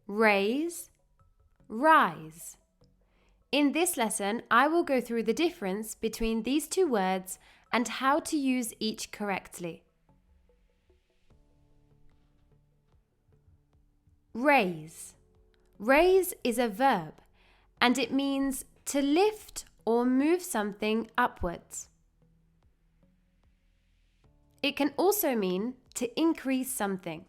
raise, rise. In this lesson, I will go through the difference between these two words and how to use each correctly. Raise. Raise is a verb, and it means to lift or move something upwards. It can also mean to increase something.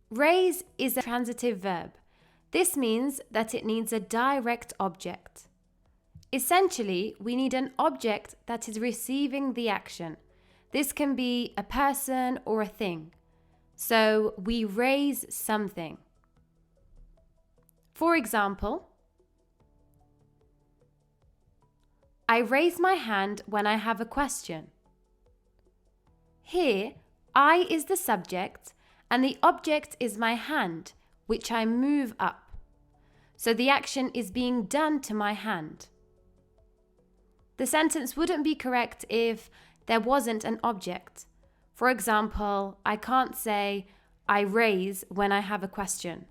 Raise is a transitive verb. This means that it needs a direct object. Essentially, we need an object that is receiving the action. This can be a person or a thing. So, we raise something. For example, I raise my hand when I have a question. Here, I is the subject and the object is my hand, which I move up. So the action is being done to my hand. The sentence wouldn't be correct if there wasn't an object. For example, I can't say, I raise when I have a question.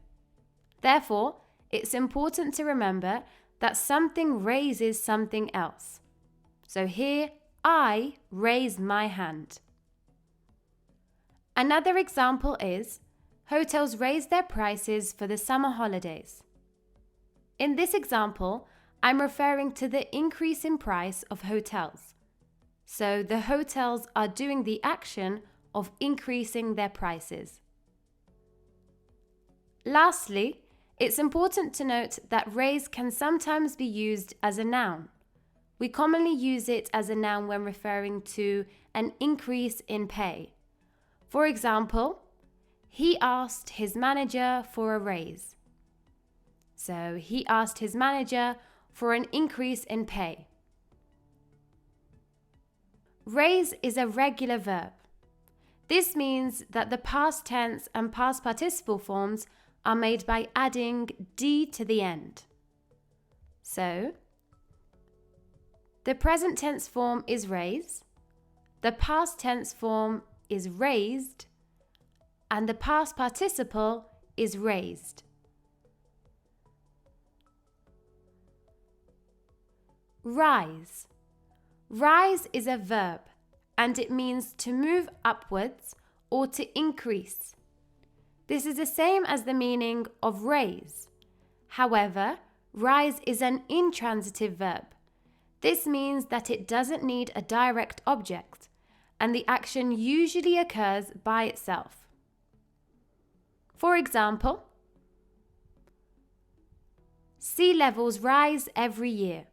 Therefore, it's important to remember that something raises something else. So here, I raise my hand. Another example is, hotels raise their prices for the summer holidays. In this example, I'm referring to the increase in price of hotels. So the hotels are doing the action of increasing their prices. Lastly, it's important to note that raise can sometimes be used as a noun. We commonly use it as a noun when referring to an increase in pay. For example, he asked his manager for a raise. So he asked his manager for an increase in pay. Raise is a regular verb. This means that the past tense and past participle forms are made by adding d to the end. So, the present tense form is raise, the past tense form is raised, and the past participle is raised. Rise. Rise is a verb, and it means to move upwards or to increase. This is the same as the meaning of raise. However, rise is an intransitive verb. This means that it doesn't need a direct object, and the action usually occurs by itself. For example, sea levels rise every year.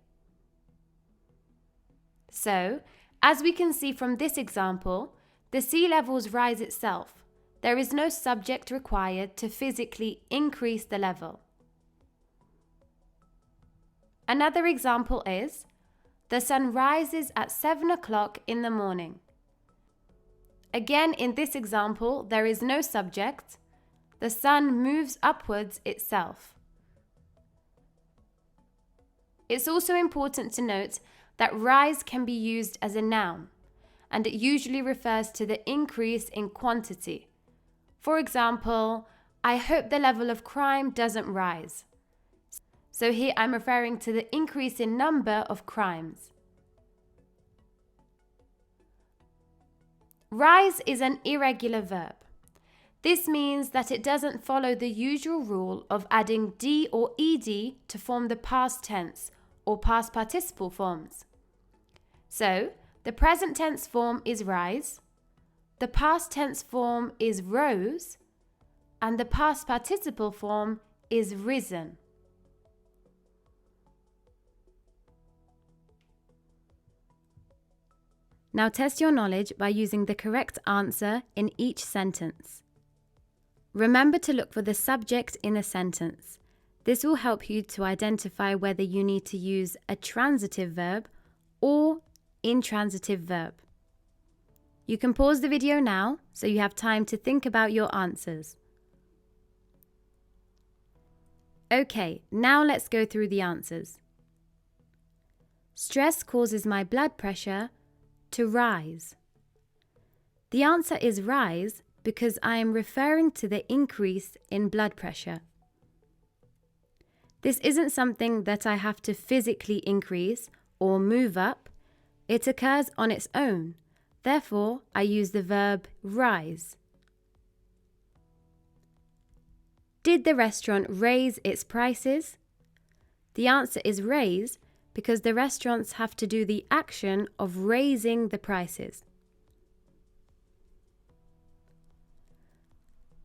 So, as we can see from this example, the sea levels rise itself. There is no subject required to physically increase the level. Another example is, the sun rises at 7 o'clock in the morning. Again, in this example, there is no subject. The sun moves upwards itself. It's also important to note that rise can be used as a noun, and it usually refers to the increase in quantity. For example, I hope the level of crime doesn't rise. So here I'm referring to the increase in number of crimes. Rise is an irregular verb. This means that it doesn't follow the usual rule of adding d or ed to form the past tense or past participle forms. So, the present tense form is rise, the past tense form is rose, and the past participle form is risen. Now test your knowledge by using the correct answer in each sentence. Remember to look for the subject in a sentence. This will help you to identify whether you need to use a transitive verb or intransitive verb. You can pause the video now so you have time to think about your answers. Okay, now let's go through the answers. Stress causes my blood pressure to rise. The answer is rise because I am referring to the increase in blood pressure. This isn't something that I have to physically increase or move up. It occurs on its own. Therefore, I use the verb rise. Did the restaurant raise its prices? The answer is raise because the restaurants have to do the action of raising the prices.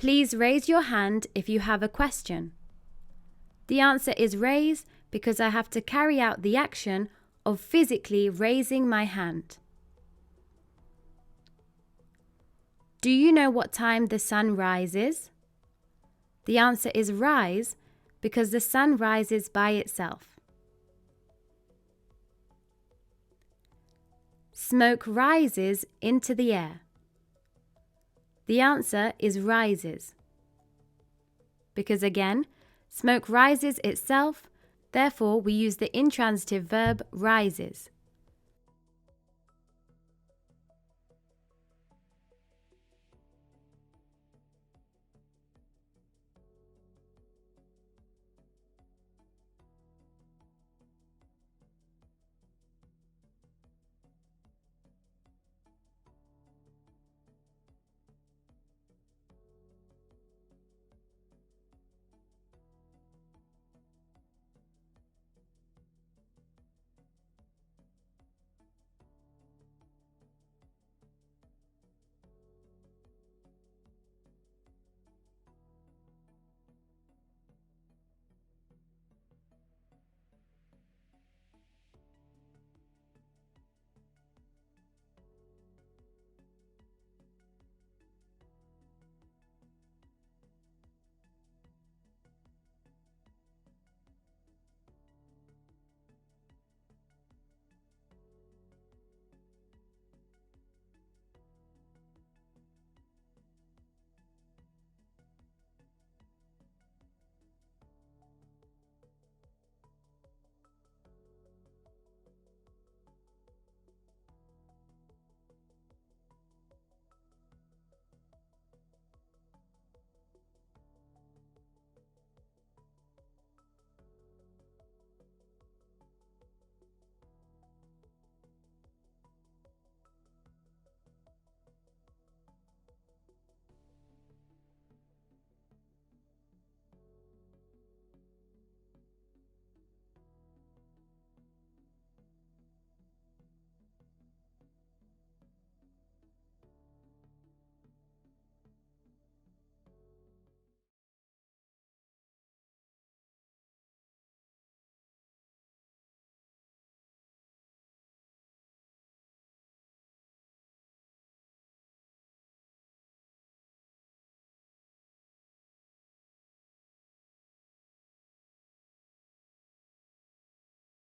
Please raise your hand if you have a question. The answer is raise because I have to carry out the action of physically raising my hand. Do you know what time the sun rises? The answer is rise because the sun rises by itself. Smoke rises into the air. The answer is rises. Because again, smoke rises itself, therefore we use the intransitive verb rises.